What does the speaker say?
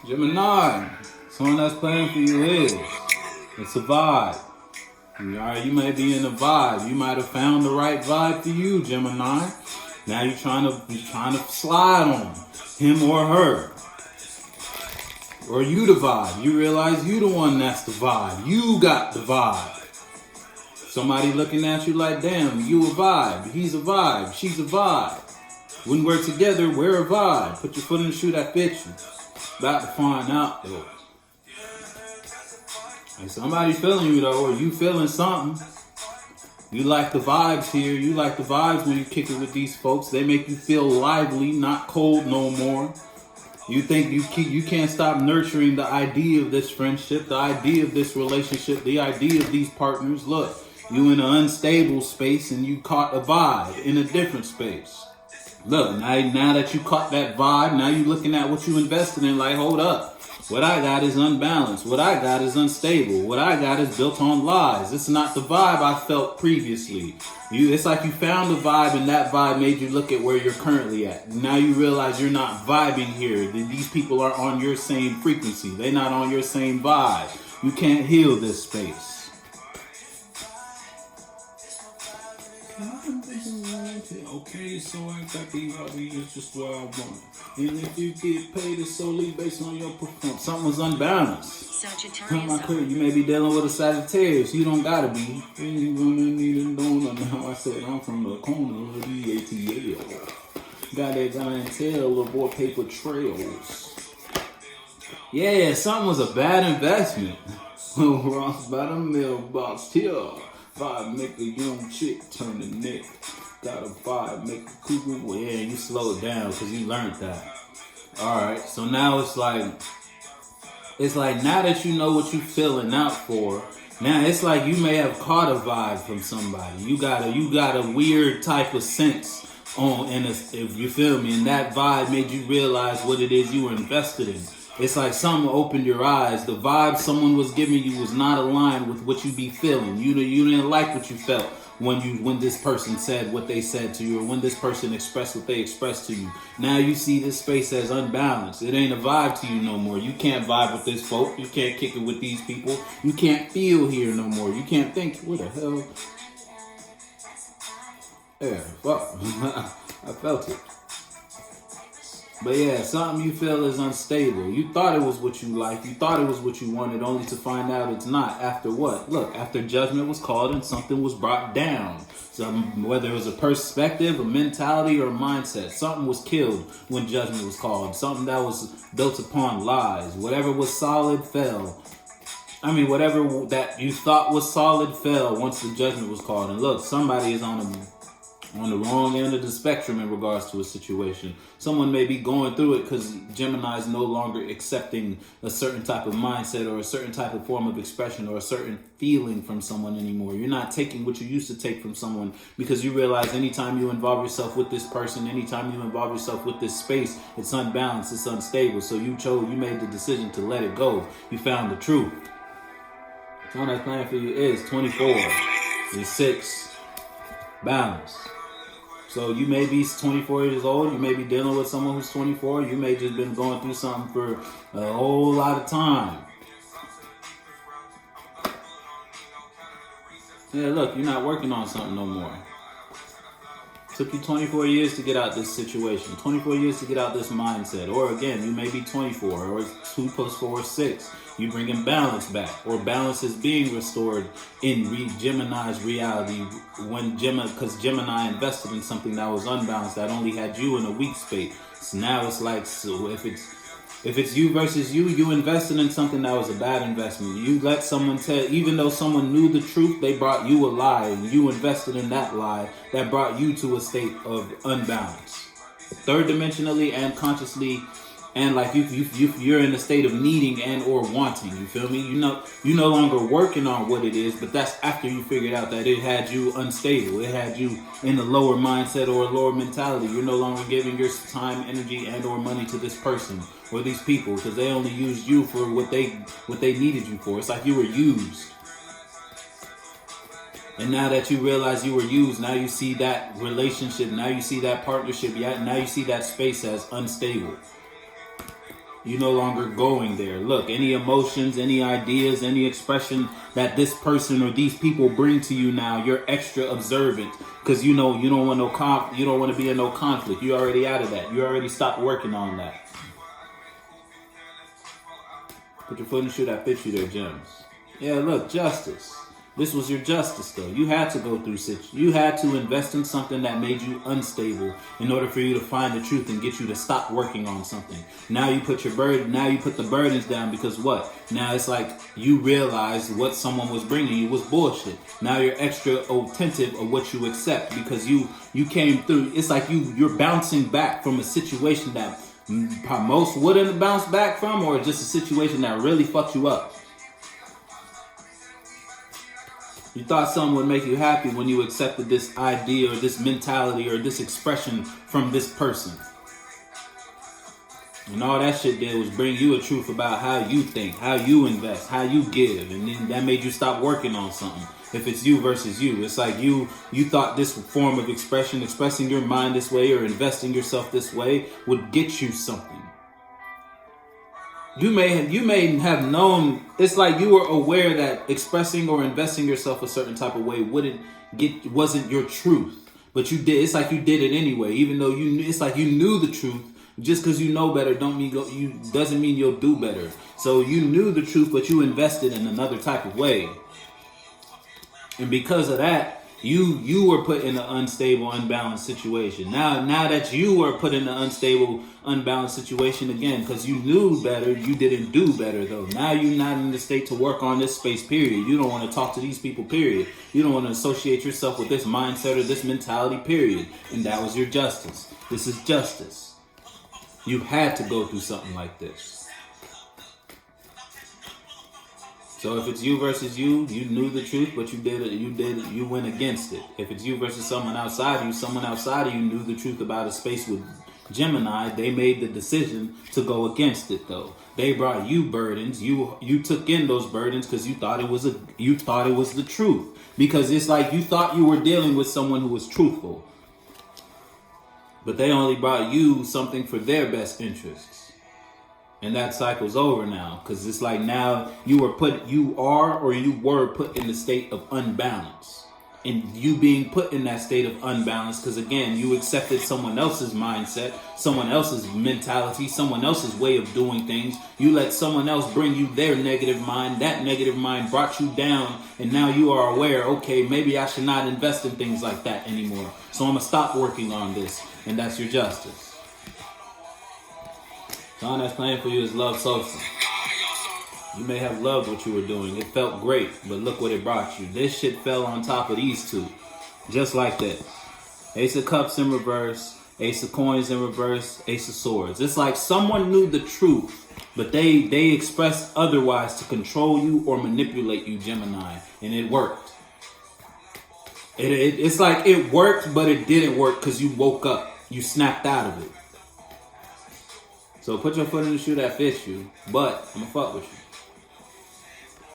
Gemini, someone that's playing for you is. It's a vibe. Alright, you may be in a vibe. You might have found the right vibe for you, Gemini. Now you're trying to slide on him or her. Or you the vibe. You realize you the one that's the vibe. You got the vibe. Somebody looking at you like, damn, you a vibe. He's a vibe. She's a vibe. When we're together, we're a vibe. Put your foot in the shoe that fits you. About to find out though. Like somebody feeling you though, or you feeling something. You like the vibes here. You like the vibes when you kick it with these folks. They make you feel lively, not cold no more. You think you can't stop nurturing the idea of this friendship, the idea of this relationship, the idea of these partners. Look, you in an unstable space and you caught a vibe in a different space. Look, now that you caught that vibe, now you looking at what you invested in like, hold up. What I got is unbalanced. What I got is unstable. What I got is built on lies. It's not the vibe I felt previously. It's like you found a vibe and that vibe made you look at where you're currently at. Now you realize you're not vibing here. These people are on your same frequency. They're not on your same vibe. You can't heal this space. Okay, so I got the hobby, it's just what I want. And if you get paid, it's solely based on your performance. Something was unbalanced. Sagittarius. You may be dealing with a Sagittarius. You don't gotta be. You're gonna need a donor. Now I said I'm from the corner of the ATL. Got that giant tail of more paper trails. Yeah, something was a bad investment. Ross by the mailbox here. Vibe make a young chick turn the neck. Got a vibe make a cougar. Well, yeah, you slow it down because you learned that. Alright, so now it's like now that you know what you're filling out for, now it's like you may have caught a vibe from somebody. You got a weird type of sense if you feel me, and that vibe made you realize what it is you were invested in. It's like something opened your eyes. The vibe someone was giving you was not aligned with what you be feeling. You didn't like what you felt when this person said what they said to you, or when this person expressed what they expressed to you. Now you see this space as unbalanced. It ain't a vibe to you no more. You can't vibe with this folk. You can't kick it with these people. You can't feel here no more. You can't think, what the hell? Yeah, fuck. I felt it. But yeah, something you feel is unstable. You thought it was what you liked. You thought it was what you wanted, only to find out it's not. After what? Look, after judgment was called and something was brought down. Whether it was a perspective, a mentality, or a mindset. Something was killed when judgment was called. Something that was built upon lies. Whatever was solid fell. Whatever that you thought was solid fell once the judgment was called. And look, somebody is on the wrong end of the spectrum in regards to a situation. Someone may be going through it because Gemini is no longer accepting a certain type of mindset or a certain type of form of expression or a certain feeling from someone anymore. You're not taking what you used to take from someone because you realize anytime you involve yourself with this person, anytime you involve yourself with this space, it's unbalanced, it's unstable. So you made the decision to let it go. You found the truth. Someone that's playing for you is 24. You're 6. Balance. So you may be 24 years old. You may be dealing with someone who's 24. You may just been going through something for a whole lot of time. Yeah, look, you're not working on something no more. Took you 24 years to get out this situation. 24 years to get out this mindset. Or again, you may be 24. Or 2 + 4 is 6. You bringing balance back, or balance is being restored in Gemini's reality because Gemini invested in something that was unbalanced, that only had you in a weak space. So now it's like, so if it's you versus you invested in something that was a bad investment. You let someone even though someone knew the truth, they brought you a lie, and you invested in that lie that brought you to a state of unbalance, third dimensionally and consciously. And like you're in a state of needing and or wanting, you feel me? You're no longer working on what it is, but that's after you figured out that it had you unstable. It had you in a lower mindset or a lower mentality. You're no longer giving your time, energy, and or money to this person or these people because they only used you for what they needed you for. It's like you were used. And now that you realize you were used, now you see that relationship, now you see that partnership, now you see that space as unstable. You're no longer going there. Look, any emotions, any ideas, any expression that this person or these people bring to you now, you're extra observant because you know you don't want you don't want to be in no conflict. You're already out of that. You already stopped working on that. Put your foot in the shoe that fits you there, Gems. Yeah, look, justice. This was your justice, though. You had to go through you had to invest in something that made you unstable in order for you to find the truth and get you to stop working on something. Now you put the burdens down because what? Now it's like you realize what someone was bringing you was bullshit. Now you're extra attentive of what you accept because you came through. It's like you're bouncing back from a situation that most wouldn't bounce back from, or just a situation that really fucked you up. You thought something would make you happy when you accepted this idea or this mentality or this expression from this person. And all that shit did was bring you a truth about how you think, how you invest, how you give. And then that made you stop working on something. If it's you versus you, it's like you thought this form of expressing your mind this way or investing yourself this way would get you something. You may have known, it's like you were aware that expressing or investing yourself a certain type of way wasn't your truth, but you did. It's like you did it anyway, even though it's like you knew the truth. Just because you know better doesn't mean you'll do better. So you knew the truth, but you invested in another type of way, and because of that, you were put in an unstable, unbalanced situation. Now that you were put in an unstable, unbalanced situation again, because you knew better, you didn't do better though. Now you're not in the state to work on this space, period. You don't want to talk to these people, period. You don't want to associate yourself with this mindset or this mentality, period. And that was your justice. This is justice. You had to go through something like this. So if it's you versus you knew the truth, but you went against it. If it's you versus someone outside of you knew the truth about a space with Gemini, they made the decision to go against it though. They brought you burdens. You took in those burdens because you thought it was the truth. Because it's like you thought you were dealing with someone who was truthful. But they only brought you something for their best interests. And that cycle's over now, because it's like now you were put in the state of unbalance. And you being put in that state of unbalance, because again, you accepted someone else's mindset, someone else's mentality, someone else's way of doing things. You let someone else bring you their negative mind. That negative mind brought you down, and now you are aware, okay, maybe I should not invest in things like that anymore. So I'm going to stop working on this, and that's your justice. The song that's playing for you is Love Social. You may have loved what you were doing. It felt great, but look what it brought you. This shit fell on top of these two. Just like that. Ace of Cups in reverse, Ace of Coins in reverse, Ace of Swords. It's like someone knew the truth, but they expressed otherwise to control you or manipulate you, Gemini. And it worked. It's like it worked, but it didn't work because you woke up. You snapped out of it. So put your foot in the shoe that fits you, but I'm gonna fuck with you.